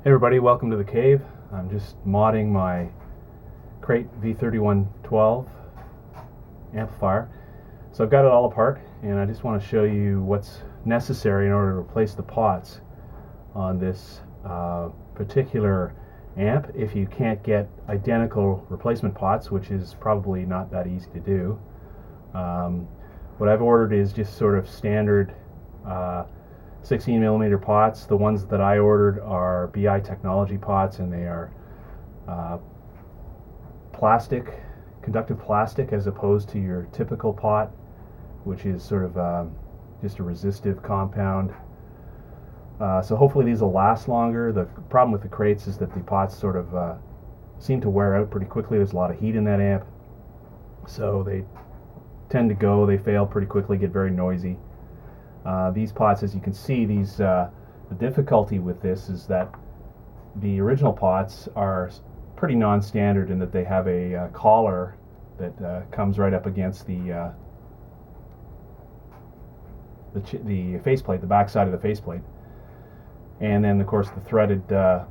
Hey everybody, welcome to the cave. I'm just modding my Crate V3112 amplifier. So I've got it all apart and I just want to show you what's necessary in order to replace the pots on this particular amp if you can't get identical replacement pots, which is probably not that easy to do. What I've ordered is just sort of standard 16mm pots. The ones that I ordered are BI Technology pots, and they are plastic, conductive plastic, as opposed to your typical pot, which is sort of just a resistive compound. So hopefully these will last longer. The problem with the crates is that the pots sort of seem to wear out pretty quickly. There's a lot of heat in that amp, so they tend to go, they fail pretty quickly, get very noisy. These pots, as you can see, the difficulty with this is that the original pots are pretty non-standard in that they have a collar that comes right up against the faceplate, the back side of the faceplate, and then of course the threaded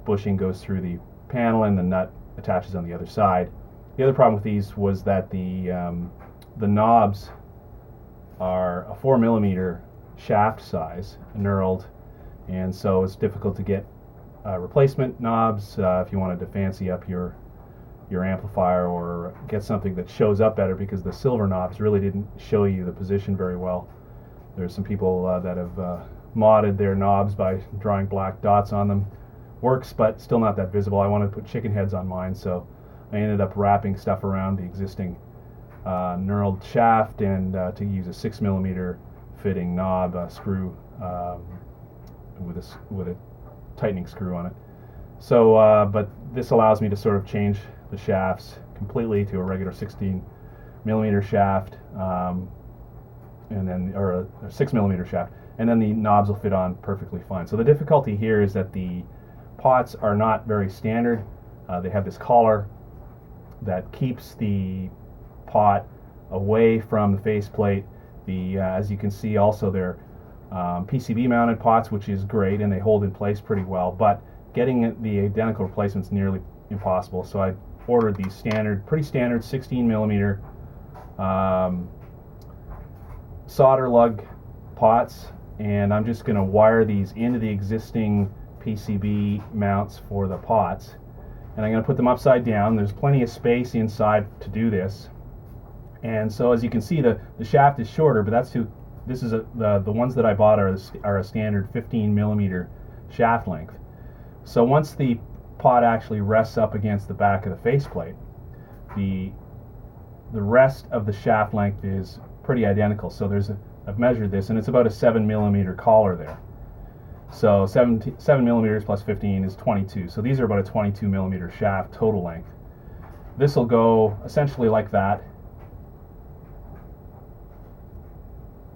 bushing goes through the panel and the nut attaches on the other side. The other problem with these was that the knobs are a 4mm shaft size, knurled, and so it's difficult to get replacement knobs if you wanted to fancy up your amplifier or get something that shows up better, because the silver knobs really didn't show you the position very well. There's some people that have modded their knobs by drawing black dots on them. Works, but still not that visible. I wanted to put chicken heads on mine, so I ended up wrapping stuff around the existing knurled shaft and to use a 6mm fitting knob screw with a tightening screw on it. So, but this allows me to sort of change the shafts completely to a regular 16mm shaft, and then or a 6mm shaft, and then the knobs will fit on perfectly fine. So the difficulty here is that the pots are not very standard. They have this collar that keeps the pot away from the faceplate. As you can see, also they're PCB mounted pots, which is great, and they hold in place pretty well, but getting the identical replacement is nearly impossible. So I ordered these pretty standard 16mm solder lug pots, and I'm just going to wire these into the existing PCB mounts for the pots, and I'm going to put them upside down. There's plenty of space inside to do this. And so as you can see, the shaft is shorter, but this is the ones that I bought are a standard 15mm shaft length. So once the pot actually rests up against the back of the faceplate, the rest of the shaft length is pretty identical. So I've measured this, and it's about a 7mm collar there. So 7mm plus 15 is 22. So these are about a 22mm shaft total length. This will go essentially like that,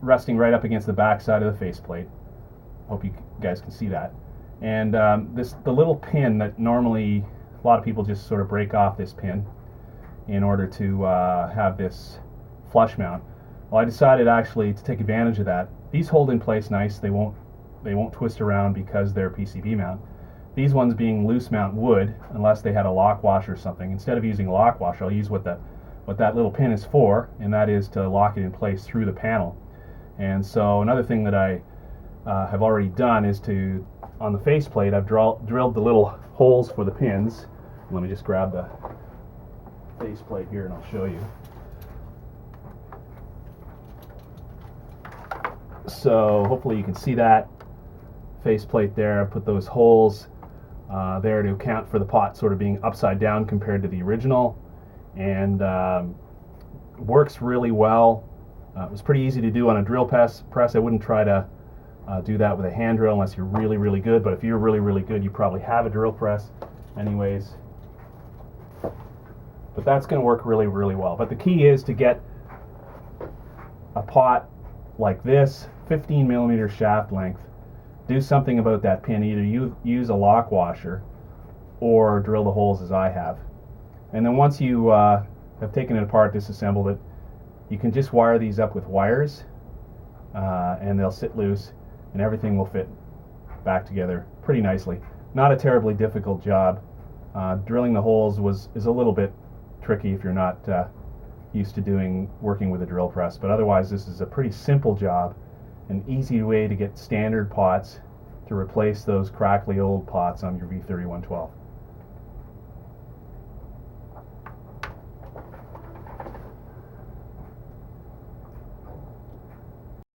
resting right up against the back side of the faceplate. Hope you guys can see that. And the little pin that normally a lot of people just sort of break off this pin in order to have this flush mount. Well, I decided actually to take advantage of that. These hold in place nice. They won't twist around because they're PCB mount. These ones being loose mount would, unless they had a lock wash or something. Instead of using a lock wash, I'll use what that little pin is for, and that is to lock it in place through the panel. And so another thing that I have already done is on the faceplate, I've drilled the little holes for the pins. Let me just grab the faceplate here and I'll show you. So hopefully you can see that faceplate there. I put those holes there to account for the pot sort of being upside down compared to the original, and works really well. It was pretty easy to do on a drill press. I wouldn't try to do that with a hand drill unless you're really, really good, but if you're really, really good, you probably have a drill press anyways. But that's going to work really, really well. But the key is to get a pot like this, 15mm shaft length. Do something about that pin. Either use a lock washer or drill the holes as I have. And then once you have taken it apart, disassembled it, you can just wire these up with wires and they'll sit loose. and everything will fit back together pretty nicely. Not a terribly difficult job. Drilling the holes is a little bit tricky if you're not used to working with a drill press, but otherwise this is a pretty simple job, an easy way to get standard pots to replace those crackly old pots on your V3112.